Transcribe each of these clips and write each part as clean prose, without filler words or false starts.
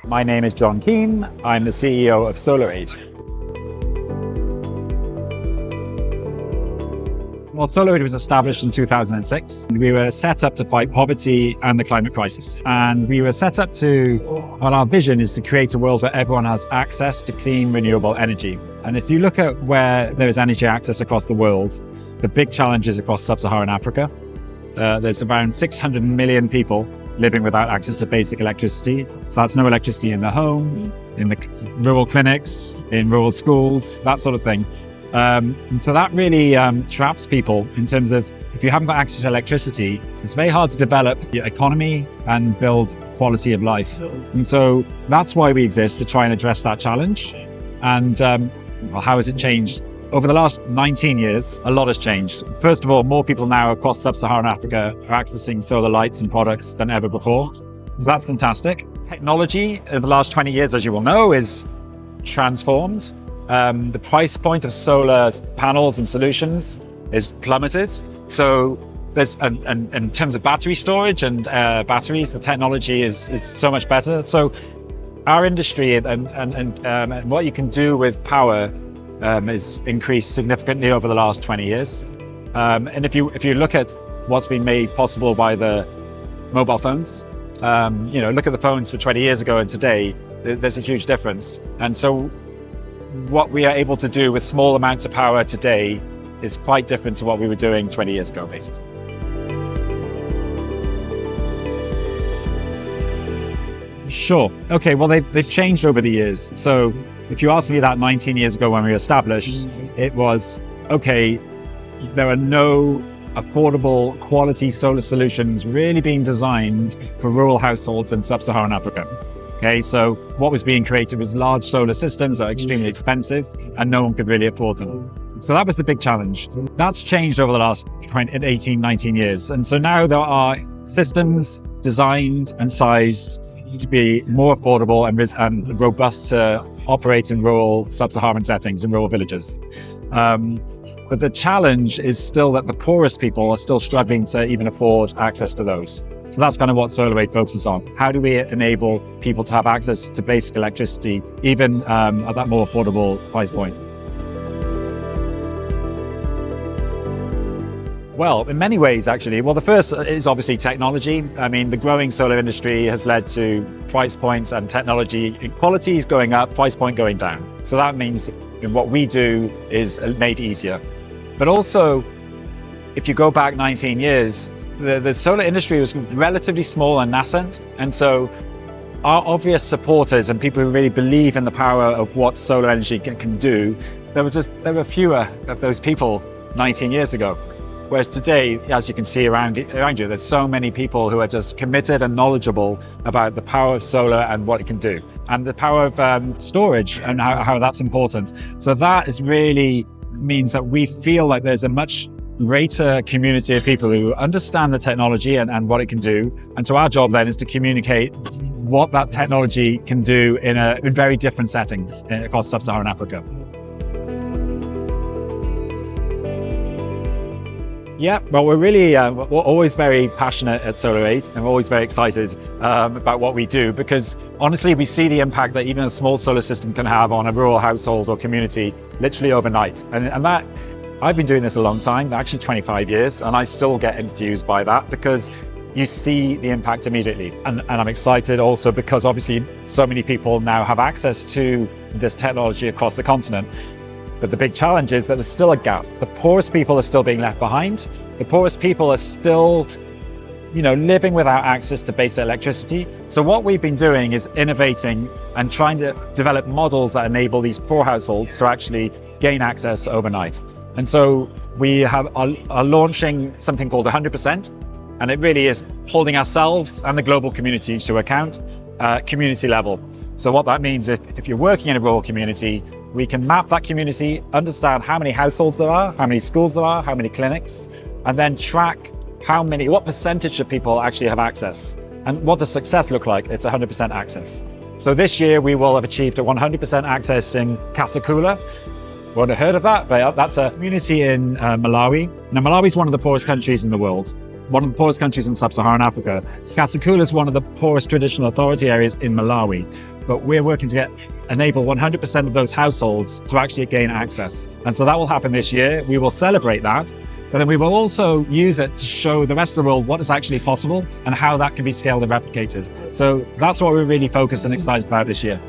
My name is John Keane. I'm the CEO of SolarAid. Well, SolarAid was established in 2006. We were set up to fight poverty and the climate crisis. And we were set up our vision is to create a world where everyone has access to clean, renewable energy. And if you look at where there is energy access across the world, the big challenge is across Sub-Saharan Africa. There's around 600 million people living without access to basic electricity. So that's no electricity in the home, in the rural clinics, in rural schools, that sort of thing. And so that really traps people in terms of, if you haven't got access to electricity, it's very hard to develop your economy and build quality of life. And so that's why we exist, to try and address that challenge. And well, how has it changed? Over the last 19 years, a lot has changed. First of all, more people now across Sub-Saharan Africa are accessing solar lights and products than ever before. So that's fantastic. Technology over the last 20 years, as you will know, is transformed. The price point of solar panels and solutions is plummeted. So there's, and in terms of battery storage and batteries, the technology it's so much better. So our industry and what you can do with power has increased significantly over the last 20 years. And if you look at what's been made possible by the mobile phones, look at the phones for 20 years ago and today, there's a huge difference. And so what we are able to do with small amounts of power today is quite different to what we were doing 20 years ago, basically. Sure. Okay, well, they've changed over the years. So if you asked me that 19 years ago when we were established, it was, okay, there are no affordable quality solar solutions really being designed for rural households in Sub-Saharan Africa. Okay, so what was being created was large solar systems that are extremely expensive and no one could really afford them. So that was the big challenge. That's changed over the last 18, 19 years. And so now there are systems designed and sized to be more affordable and robust to operate in rural Sub-Saharan settings, in rural villages. But the challenge is still that the poorest people are still struggling to even afford access to those. So that's kind of what SolarAid focuses on. How do we enable people to have access to basic electricity, even at that more affordable price point? Well, in many ways, actually. Well, the first is obviously technology. I mean, the growing solar industry has led to price points and technology quality is going up, price point going down. So that means what we do is made easier. But also, if you go back 19 years, the solar industry was relatively small and nascent. And so our obvious supporters and people who really believe in the power of what solar energy can do, there were fewer of those people 19 years ago. Whereas today, as you can see around you, there's so many people who are just committed and knowledgeable about the power of solar and what it can do, and the power of storage and how that's important. So that is really means that we feel like there's a much greater community of people who understand the technology and what it can do. And so our job then is to communicate what that technology can do in very different settings across Sub-Saharan Africa. Yeah, well, we're always very passionate at SolarAid, and we're always very excited about what we do, because honestly, we see the impact that even a small solar system can have on a rural household or community literally overnight. And that, I've been doing this a long time, actually 25 years, and I still get infused by that because you see the impact immediately. And I'm excited also because obviously so many people now have access to this technology across the continent. But the big challenge is that there's still a gap. The poorest people are still being left behind. The poorest people are still, living without access to basic electricity. So what we've been doing is innovating and trying to develop models that enable these poor households to actually gain access overnight. And so we are launching something called 100%. And it really is holding ourselves and the global community to account, community level. So what that means, if you're working in a rural community, we can map that community, understand how many households there are, how many schools there are, how many clinics, and then track what percentage of people actually have access. And what does success look like? It's 100% access. So this year we will have achieved a 100% access in Kasakula. Won't have heard of that, but that's a community in Malawi. Now, Malawi is one of the poorest countries in the world. One of the poorest countries in Sub-Saharan Africa. Kasakula is one of the poorest traditional authority areas in Malawi. but we're working to enable 100% of those households to actually gain access. And so that will happen this year. We will celebrate that, but then we will also use it to show the rest of the world what is actually possible and how that can be scaled and replicated. So that's what we're really focused and excited about this year.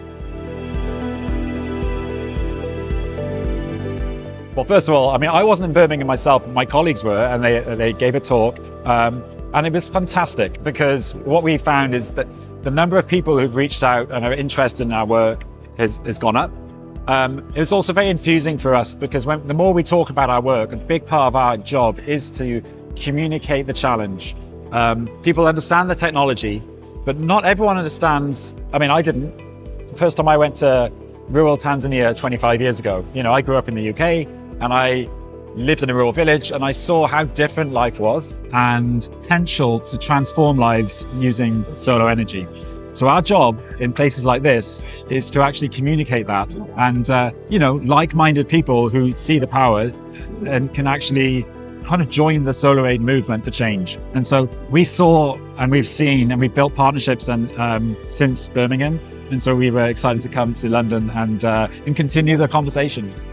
Well, first of all, I mean, I wasn't in Birmingham myself, my colleagues were, and they gave a talk. And it was fantastic because what we found is that the number of people who've reached out and are interested in our work has gone up. It was also very infusing for us because the more we talk about our work, a big part of our job is to communicate the challenge. People understand the technology, but not everyone understands. I mean, I didn't. The first time I went to rural Tanzania 25 years ago, I grew up in the UK and I lived in a rural village and I saw how different life was and potential to transform lives using solar energy. So our job in places like this is to actually communicate that and, like-minded people who see the power and can actually kind of join the SolarAid movement for change. And so we saw and we've seen and we've built partnerships since Birmingham. And so we were excited to come to London and continue the conversations.